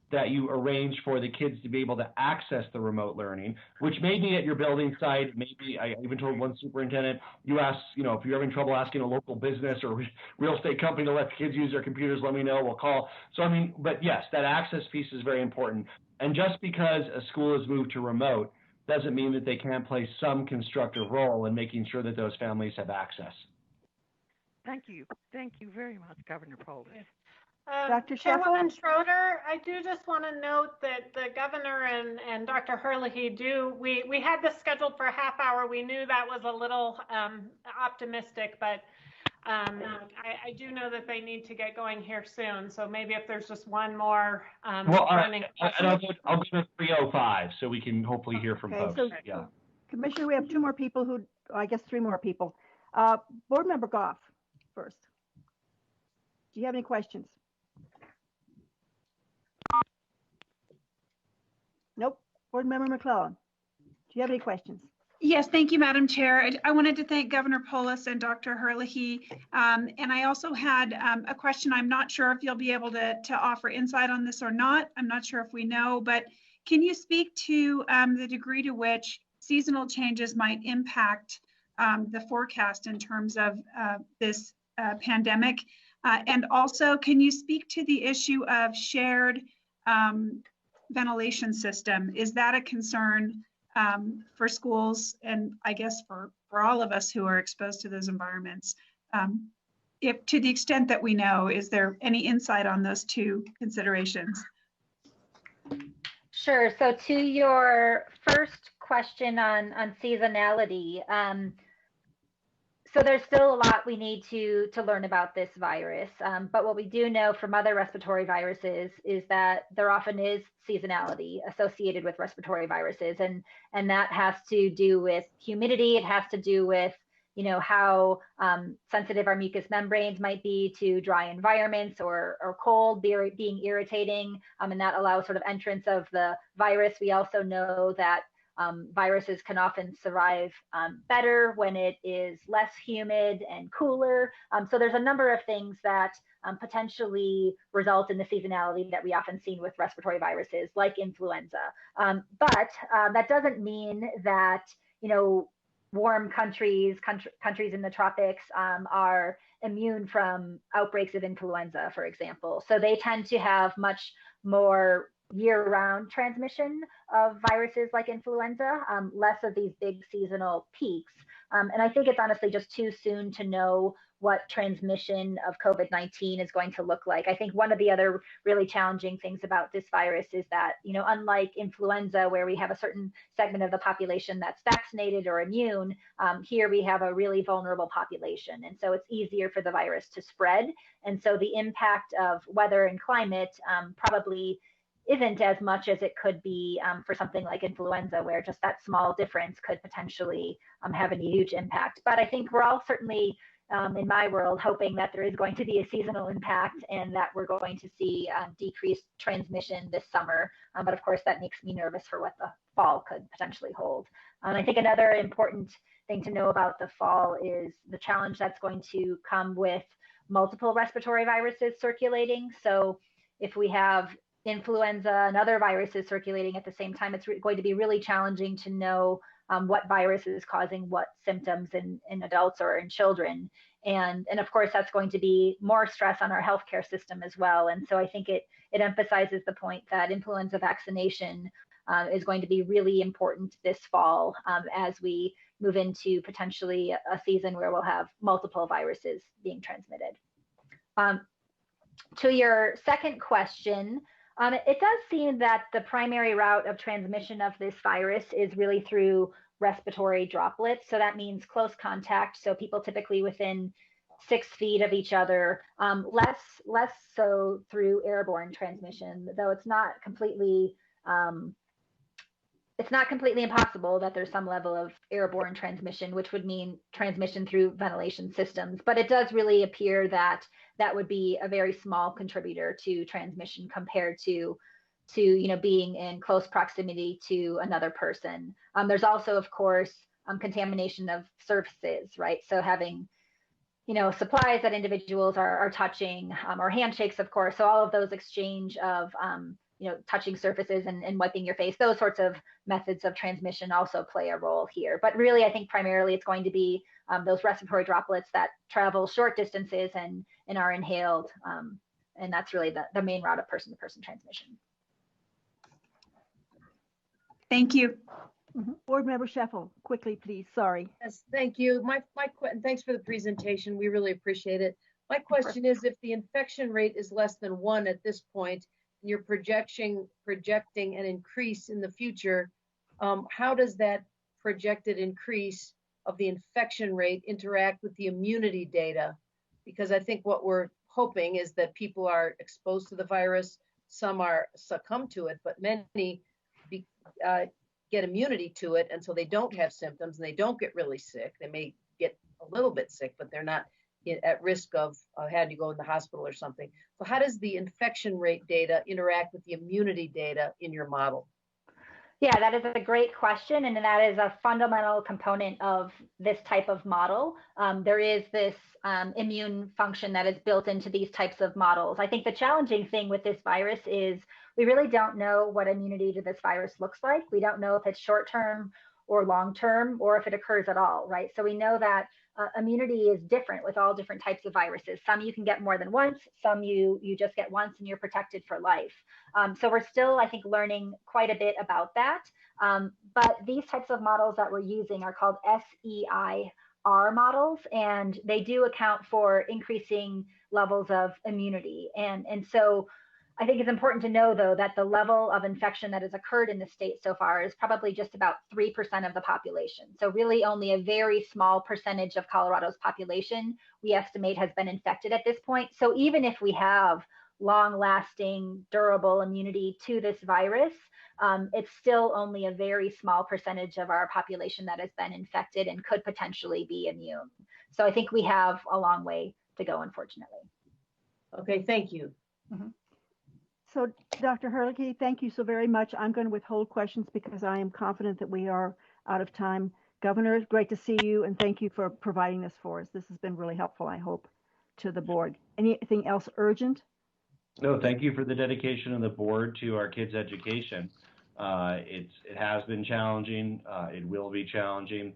that you arrange for the kids to be able to access the remote learning, which may be at your building site. Maybe I even told one superintendent, you ask, you know, if you're having trouble asking a local business or real estate company to let the kids use their computers, let me know, we'll call. So, I mean, but yes, that access piece is very important. And just because a school has moved to remote doesn't mean that they can't play some constructive role in making sure that those families have access. Thank you. Thank you very much, Governor Polis. Dr. Chairwoman Schroeder, I do just want to note that the governor and Dr. Herlihy we had this scheduled for a half hour. We knew that was a little optimistic, but I do know that they need to get going here soon. So maybe if there's just one more running. I'll go to 3:05 so we can hopefully hear from folks. So, yeah. Commissioner, we have two more people who, I guess three more people. Board Member Goff first. Do you have any questions? Nope. Board Member McClellan, do you have any questions? Yes, thank you, Madam Chair. I wanted to thank Governor Polis and Dr. Herlihy. And I also had a question. I'm not sure if you'll be able to offer insight on this or not. I'm not sure if we know, but can you speak to the degree to which seasonal changes might impact the forecast in terms of this pandemic? And also, can you speak to the issue of shared ventilation system? Is that a concern for schools and I guess for all of us who are exposed to those environments? If to the extent that we know, is there any insight on those two considerations? Sure. So to your first question on seasonality, so there's still a lot we need to learn about this virus. But what we do know from other respiratory viruses is that there often is seasonality associated with respiratory viruses. And that has to do with humidity. It has to do with, you know, how sensitive our mucous membranes might be to dry environments or cold being irritating. And that allows sort of entrance of the virus. We also know that viruses can often survive better when it is less humid and cooler. So there's a number of things that potentially result in the seasonality that we often see with respiratory viruses like influenza. But that doesn't mean that, you know, warm countries in the tropics are immune from outbreaks of influenza, for example. So they tend to have much more year-round transmission of viruses like influenza, less of these big seasonal peaks. And I think it's honestly just too soon to know what transmission of COVID-19 is going to look like. I think one of the other really challenging things about this virus is that, you know, unlike influenza, where we have a certain segment of the population that's vaccinated or immune, here we have a really vulnerable population. And so it's easier for the virus to spread. And so the impact of weather and climate probably isn't as much as it could be for something like influenza, where just that small difference could potentially have a huge impact. But I think we're all certainly, in my world, hoping that there is going to be a seasonal impact and that we're going to see decreased transmission this summer. But of course, that makes me nervous for what the fall could potentially hold. I think another important thing to know about the fall is the challenge that's going to come with multiple respiratory viruses circulating. So if we have influenza and other viruses circulating at the same time, it's going to be really challenging to know what virus is causing what symptoms in adults or in children. And of course, that's going to be more stress on our healthcare system as well. And so I think it emphasizes the point that influenza vaccination is going to be really important this fall as we move into potentially a season where we'll have multiple viruses being transmitted. To your second question, it does seem that the primary route of transmission of this virus is really through respiratory droplets. So that means close contact. So people typically within 6 feet of each other, less so through airborne transmission, though it's not completely impossible that there's some level of airborne transmission, which would mean transmission through ventilation systems. But it does really appear that that would be a very small contributor to transmission compared to being in close proximity to another person. There's also, of course, contamination of surfaces, right? So having supplies that individuals are touching, or handshakes, of course. So all of those exchange of touching surfaces and wiping your face, those sorts of methods of transmission also play a role here. But really, I think primarily it's going to be those respiratory droplets that travel short distances and are inhaled. And that's really the main route of person-to-person transmission. Thank you. Board Member Sheffel, quickly, please. Sorry. Yes, thank you. Thanks for the presentation. We really appreciate it. My question is, if the infection rate is less than 1 at this point, and you're projecting an increase in the future, how does that projected increase of the infection rate interact with the immunity data? Because I think what we're hoping is that people are exposed to the virus, some are succumb to it, but many get immunity to it, and so they don't have symptoms and they don't get really sick. They may get a little bit sick, but they're not at risk of having to go in the hospital or something. So how does the infection rate data interact with the immunity data in your model? Yeah, that is a great question, and that is a fundamental component of this type of model. There is this immune function that is built into these types of models. I think the challenging thing with this virus is we really don't know what immunity to this virus looks like. We don't know if it's short-term or long-term, or if it occurs at all, right? So we know that immunity is different with all different types of viruses. Some you can get more than once, some you just get once and you're protected for life. So we're still, I think, learning quite a bit about that. But these types of models that we're using are called SEIR models, and they do account for increasing levels of immunity. And so I think it's important to know, though, that the level of infection that has occurred in the state so far is probably just about 3% of the population. So really only a very small percentage of Colorado's population, we estimate, has been infected at this point. So even if we have long-lasting, durable immunity to this virus, it's still only a very small percentage of our population that has been infected and could potentially be immune. So I think we have a long way to go, unfortunately. Okay, thank you. Mm-hmm. So, Dr. Herlihy, thank you so very much. I'm going to withhold questions because I am confident that we are out of time. Governor, great to see you, and thank you for providing this for us. This has been really helpful, I hope, to the board. Anything else urgent? No, thank you for the dedication of the board to our kids' education. It has been challenging. It will be challenging.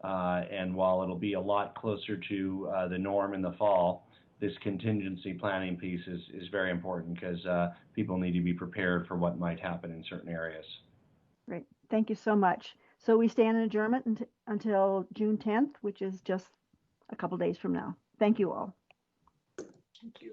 And while it'll be a lot closer to the norm in the fall, this contingency planning piece is very important because people need to be prepared for what might happen in certain areas. Great. Thank you so much. So we stand in adjournment until June 10th, which is just a couple days from now. Thank you all. Thank you.